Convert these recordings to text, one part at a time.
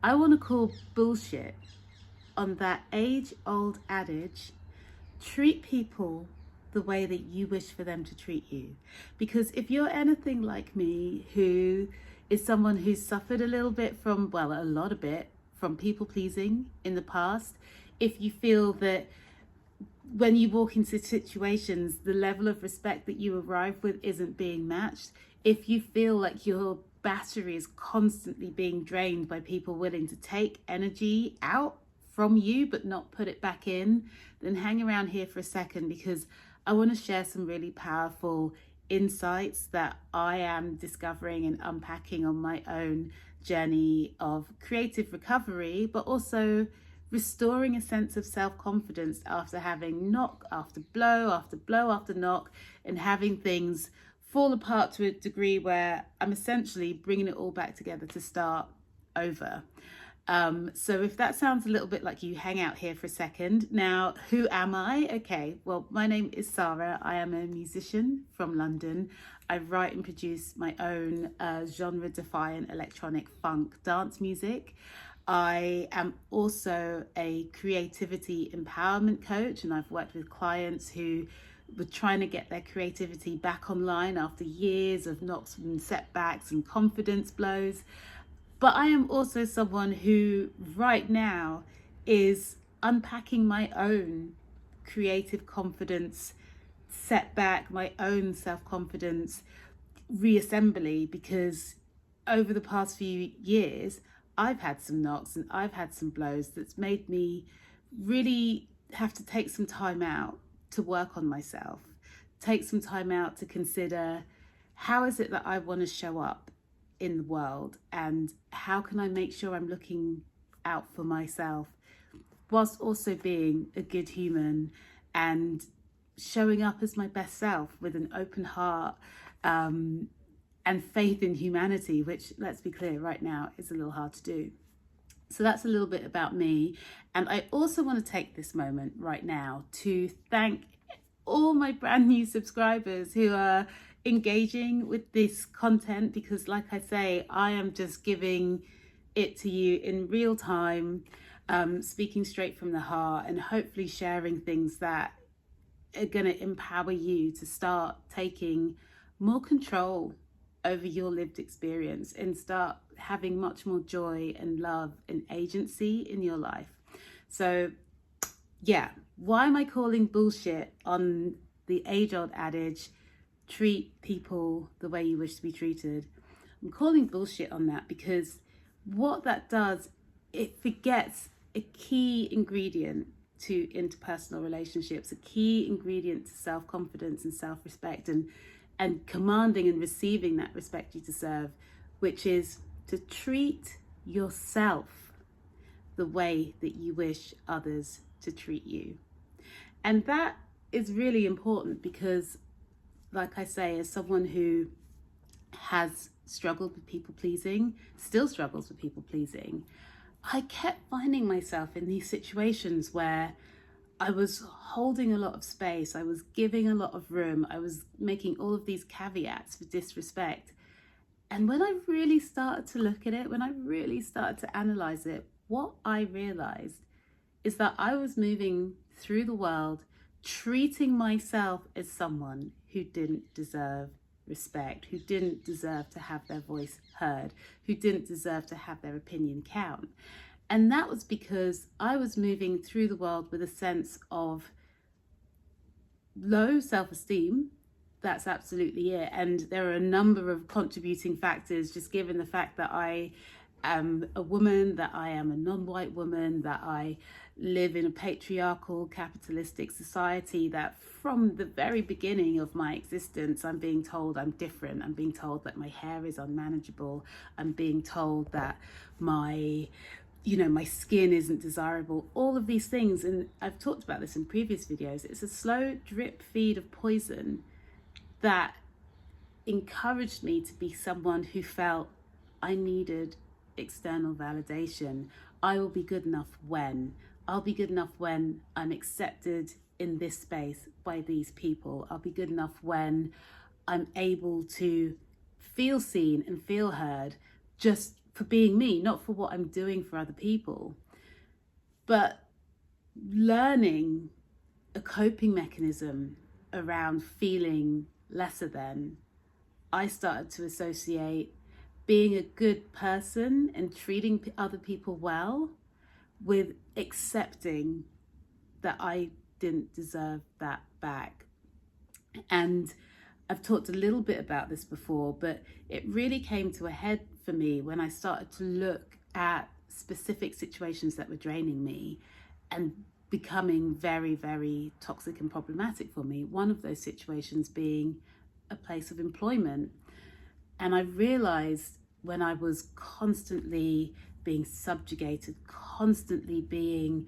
I want to call bullshit on that age-old adage, treat people the way that you wish for them to treat you. Because if you're anything like me, who is someone who's suffered a little bit from, well, a lot of it, from people pleasing in the past, if you feel that when you walk into situations, the level of respect that you arrive with isn't being matched, if you feel like your battery is constantly being drained by people willing to take energy out from you but not put it back in, then hang around here for a second, because I want to share some really powerful insights that I am discovering and unpacking on my own journey of creative recovery, but also restoring a sense of self-confidence after having knock after blow after blow after knock, and having things fall apart to a degree where I'm essentially bringing it all back together to start over. So if that sounds a little bit like you, hang out here for a second. Now, who am I? Okay, well, my name is S.A.A.R.A. I am a musician from London. I write and produce my own genre-defying electronic funk dance music. I am also a creativity empowerment coach, and I've worked with clients who were trying to get their creativity back online after years of knocks and setbacks and confidence blows. But I am also someone who right now is unpacking my own creative confidence setback, my own self-confidence reassembly, because over the past few years, I've had some knocks and I've had some blows that's made me really have to take some time out to work on myself, take some time out to consider, how is it that I want to show up in the world, and how can I make sure I'm looking out for myself whilst also being a good human and showing up as my best self with an open heart and faith in humanity, which, let's be clear, right now is a little hard to do. So that's a little bit about me. And I also want to take this moment right now to thank all my brand new subscribers who are engaging with this content, because like I say, I am just giving it to you in real time, speaking straight from the heart, and hopefully sharing things that are going to empower you to start taking more control over your lived experience and start having much more joy and love and agency in your life. So yeah, why am I calling bullshit on the age-old adage, treat people the way you wish to be treated? I'm calling bullshit on that because what that does, it forgets a key ingredient to interpersonal relationships, a key ingredient to self-confidence and self-respect, and commanding and receiving that respect you deserve, which is to treat yourself the way that you wish others to treat you. And that is really important because, like I say, as someone who has struggled with people pleasing, still struggles with people pleasing, I kept finding myself in these situations where I was holding a lot of space, I was giving a lot of room, I was making all of these caveats for disrespect. And when I really started to look at it, when I really started to analyze it, what I realized is that I was moving through the world treating myself as someone who didn't deserve respect, who didn't deserve to have their voice heard, who didn't deserve to have their opinion count. And that was because I was moving through the world with a sense of low self-esteem. That's absolutely it. And there are a number of contributing factors, just given the fact that I am a woman, that I am a non-white woman, that I live in a patriarchal, capitalistic society, that from the very beginning of my existence, I'm being told I'm different. I'm being told that my hair is unmanageable. I'm being told that my skin isn't desirable, all of these things. And I've talked about this in previous videos. It's a slow drip feed of poison that encouraged me to be someone who felt I needed external validation. I will be good enough when. I'll be good enough when I'm accepted in this space by these people. I'll be good enough when I'm able to feel seen and feel heard just for being me, not for what I'm doing for other people. But learning a coping mechanism around feeling lesser than, I started to associate being a good person and treating other people well with accepting that I didn't deserve that back. And I've talked a little bit about this before, but it really came to a head for me when I started to look at specific situations that were draining me and becoming very, very toxic and problematic for me. One of those situations being a place of employment. And I realized when I was constantly being subjugated, constantly being,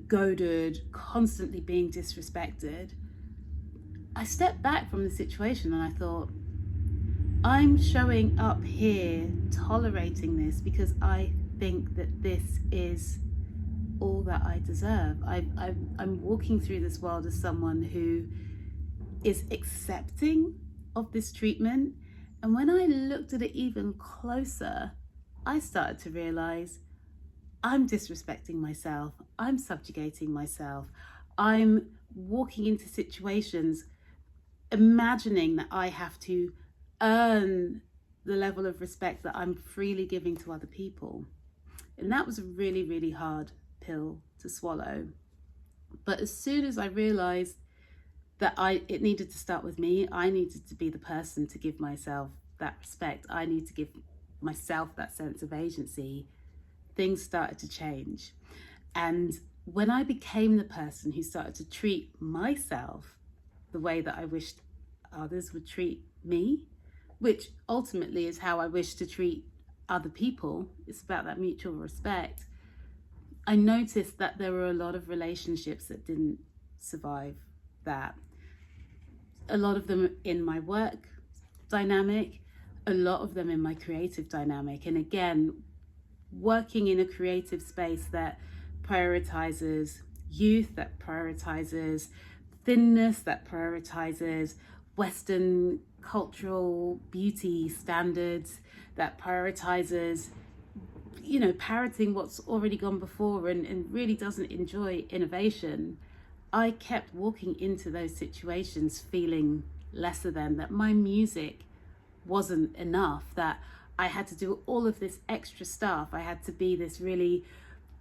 goaded, constantly being disrespected, I stepped back from the situation and I thought, I'm showing up here tolerating this because I think that this is all that I deserve. I'm walking through this world as someone who is accepting of this treatment. And when I looked at it even closer, I started to realize I'm disrespecting myself. I'm subjugating myself. I'm walking into situations imagining that I have to earn the level of respect that I'm freely giving to other people. And that was a really, really hard pill to swallow. But as soon as I realized that it needed to start with me, I needed to be the person to give myself that respect. I need to give myself that sense of agency. Things started to change. And when I became the person who started to treat myself the way that I wished others would treat me, which ultimately is how I wish to treat other people, it's about that mutual respect, I noticed that there were a lot of relationships that didn't survive that. A lot of them in my work dynamic, a lot of them in my creative dynamic. And again, working in a creative space that prioritizes youth, that prioritizes thinness, that prioritizes Western cultural beauty standards, that prioritizes, parroting what's already gone before and really doesn't enjoy innovation. I kept walking into those situations feeling lesser than, that my music wasn't enough, that I had to do all of this extra stuff. I had to be this really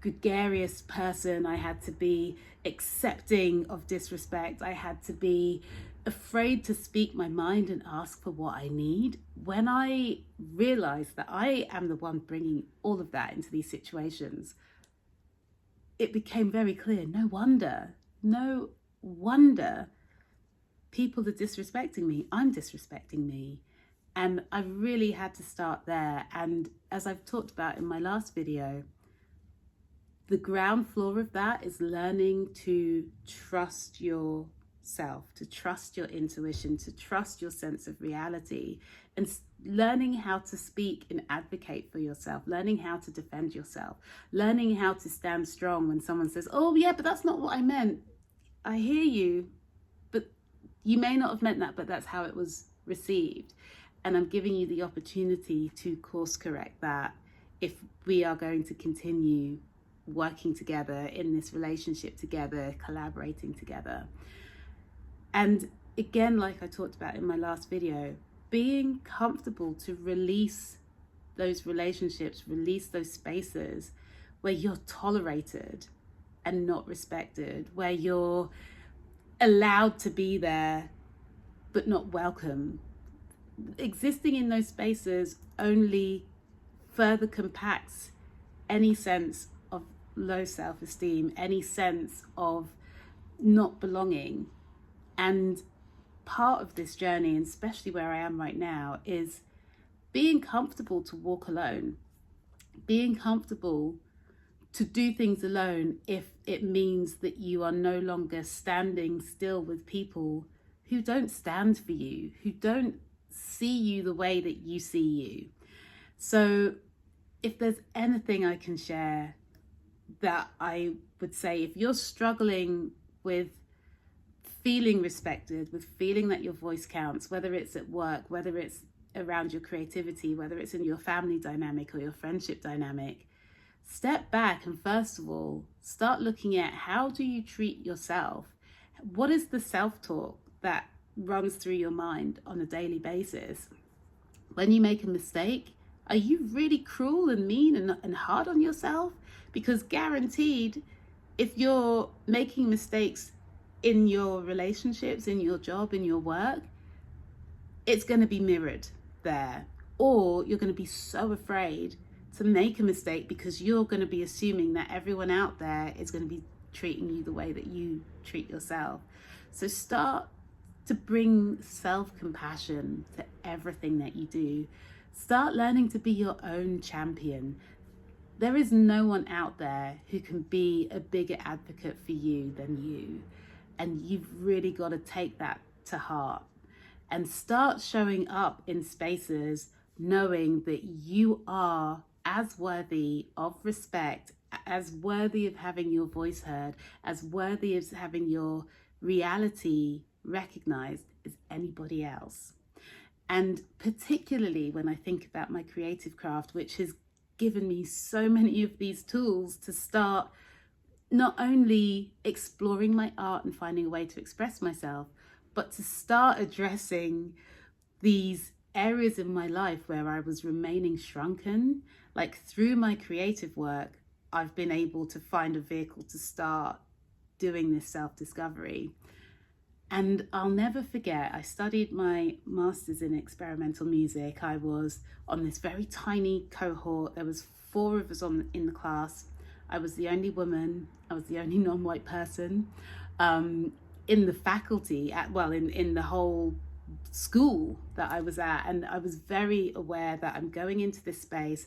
gregarious person. I had to be accepting of disrespect. I had to be afraid to speak my mind and ask for what I need. When I realized that I am the one bringing all of that into these situations, it became very clear, no wonder people are disrespecting me. I'm disrespecting me. And I really had to start there. And as I've talked about in my last video, the ground floor of that is learning to trust yourself, to trust your intuition, to trust your sense of reality, and learning how to speak and advocate for yourself, learning how to defend yourself, learning how to stand strong when someone says, oh yeah, but that's not what I meant. I hear you, but you may not have meant that, but that's how it was received. And I'm giving you the opportunity to course correct that if we are going to continue working together in this relationship together, collaborating together. And again, like I talked about in my last video, being comfortable to release those relationships, release those spaces where you're tolerated and not respected, where you're allowed to be there but not welcome. Existing in those spaces only further compacts any sense of low self-esteem, any sense of not belonging. And part of this journey, and especially where I am right now, is being comfortable to walk alone, being comfortable to do things alone if it means that you are no longer standing still with people who don't stand for you, who don't see you the way that you see you. So if there's anything I can share, that I would say, if you're struggling with feeling respected, with feeling that your voice counts, whether it's at work, whether it's around your creativity, whether it's in your family dynamic or your friendship dynamic, step back and first of all, start looking at how do you treat yourself? What is the self-talk that runs through your mind on a daily basis? When you make a mistake, are you really cruel and mean and hard on yourself? Because guaranteed, if you're making mistakes in your relationships, in your job, in your work, it's going to be mirrored there. Or you're going to be so afraid to make a mistake because you're going to be assuming that everyone out there is going to be treating you the way that you treat yourself. So start to bring self-compassion to everything that you do. Start learning to be your own champion. There is no one out there who can be a bigger advocate for you than you. And you've really got to take that to heart and start showing up in spaces knowing that you are as worthy of respect, as worthy of having your voice heard, as worthy of having your reality recognized as anybody else. And particularly when I think about my creative craft, which has given me so many of these tools to start not only exploring my art and finding a way to express myself, but to start addressing these areas in my life where I was remaining shrunken. Like through my creative work, I've been able to find a vehicle to start doing this self-discovery. And I'll never forget, I studied my master's in experimental music. I was on this very tiny cohort. There was 4 of us in the class. I was the only woman. I was the only non-white person in the faculty, in the whole school that I was at. And I was very aware that I'm going into this space.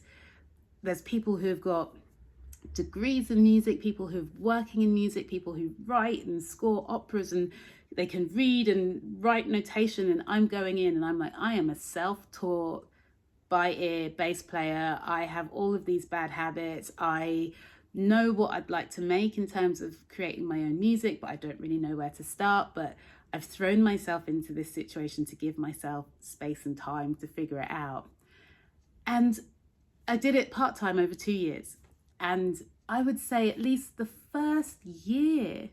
There's people who have got degrees in music, people who are working in music, people who write and score operas, and they can read and write notation, and I'm going in and I'm like, I am a self-taught by ear bass player. I have all of these bad habits. I know what I'd like to make in terms of creating my own music, but I don't really know where to start. But I've thrown myself into this situation to give myself space and time to figure it out. And I did it part-time over 2 years. And I would say at least the first year,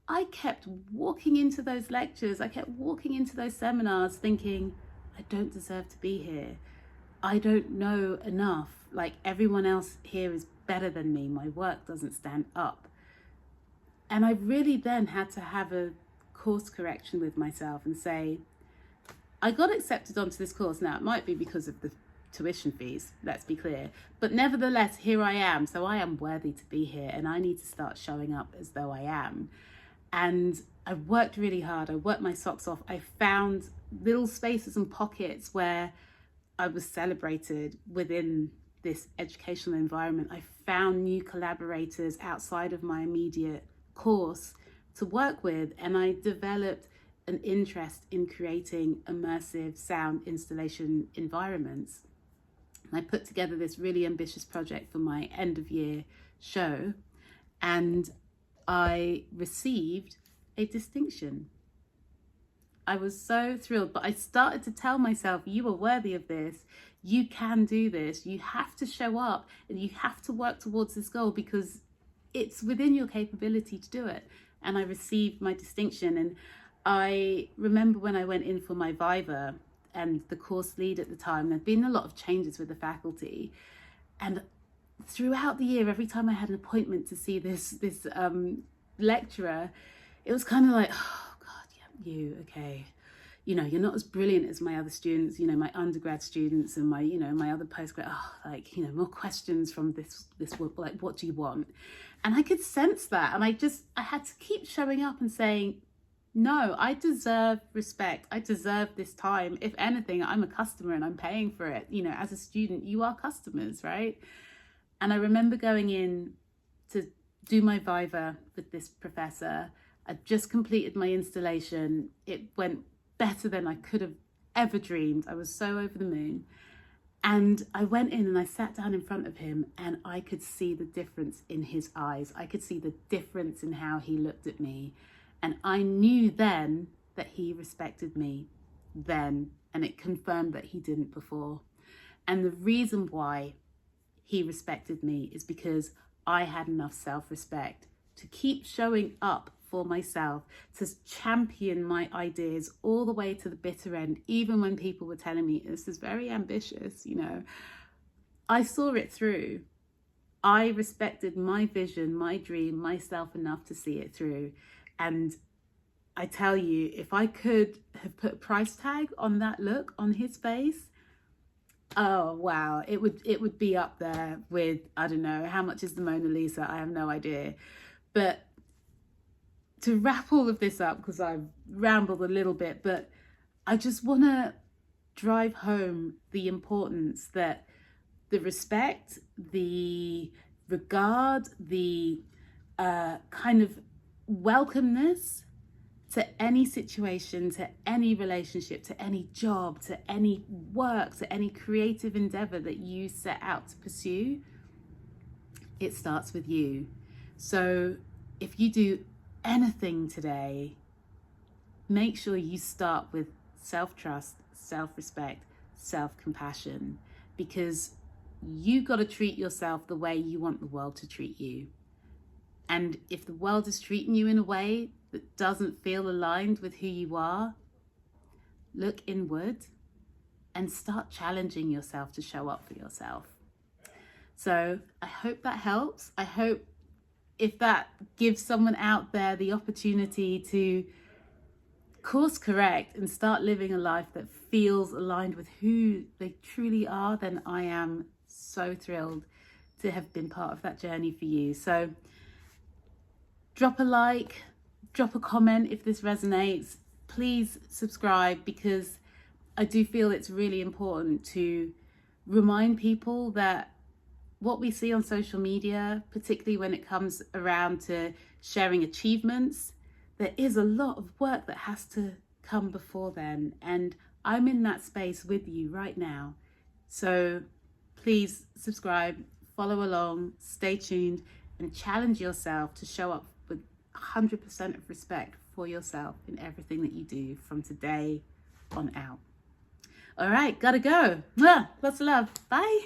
I kept walking into those lectures, I kept walking into those seminars thinking, I don't deserve to be here. I don't know enough. Like everyone else here is better than me. My work doesn't stand up. And I really then had to have a course correction with myself and say, I got accepted onto this course. Now, it might be because of the tuition fees, let's be clear, but nevertheless, here I am. So I am worthy to be here and I need to start showing up as though I am. And I worked really hard. I worked my socks off. I found little spaces and pockets where I was celebrated within this educational environment. I found new collaborators outside of my immediate course to work with, and I developed an interest in creating immersive sound installation environments. I put together this really ambitious project for my end of year show, and I received a distinction. I was so thrilled, but I started to tell myself, you are worthy of this. You can do this. You have to show up and you have to work towards this goal because it's within your capability to do it. And I received my distinction. And I remember when I went in for my Viva, and the course lead at the time, there'd been a lot of changes with the faculty. And throughout the year, every time I had an appointment to see this lecturer, it was kind of like, oh God, yeah, you, okay. You know, you're not as brilliant as my other students, you know, my undergrad students and my, you know, my other postgrad, like, you know, more questions from this like, what do you want? And I could sense that. And I had to keep showing up and saying, no, I deserve respect. I deserve this time. If anything, I'm a customer and I'm paying for it. You know, as a student, you are customers, right? And I remember going in to do my Viva with this professor. I'd just completed my installation. It went better than I could have ever dreamed. I was so over the moon. And I went in and I sat down in front of him and I could see the difference in his eyes. I could see the difference in how he looked at me. And I knew then that he respected me. then, and it confirmed that he didn't before. And the reason why he respected me is because I had enough self-respect to keep showing up for myself, to champion my ideas all the way to the bitter end, even when people were telling me this is very ambitious, you know. I saw it through. I respected my vision, my dream, myself enough to see it through. And I tell you, if I could have put a price tag on that look on his face, oh wow, it would be up there with, I don't know, how much is the Mona Lisa? I have no idea. But to wrap all of this up, because I've rambled a little bit, but I just want to drive home the importance that the respect, the regard, the kind of welcomeness to any situation, to any relationship, to any job, to any work, to any creative endeavor that you set out to pursue, it starts with you. So if you do anything today, make sure you start with self-trust, self-respect, self-compassion, because you got to treat yourself the way you want the world to treat you. And if the world is treating you in a way that doesn't feel aligned with who you are, look inward and start challenging yourself to show up for yourself. So I hope that helps. I hope if that gives someone out there the opportunity to course correct and start living a life that feels aligned with who they truly are, then I am so thrilled to have been part of that journey for you. So drop a like, drop a comment if this resonates. Please subscribe, because I do feel it's really important to remind people that what we see on social media, particularly when it comes around to sharing achievements, there is a lot of work that has to come before then. And I'm in that space with you right now. So please subscribe, follow along, stay tuned, and challenge yourself to show up with 100% of respect for yourself in everything that you do from today on out. All right, gotta go. Lots of love. Bye.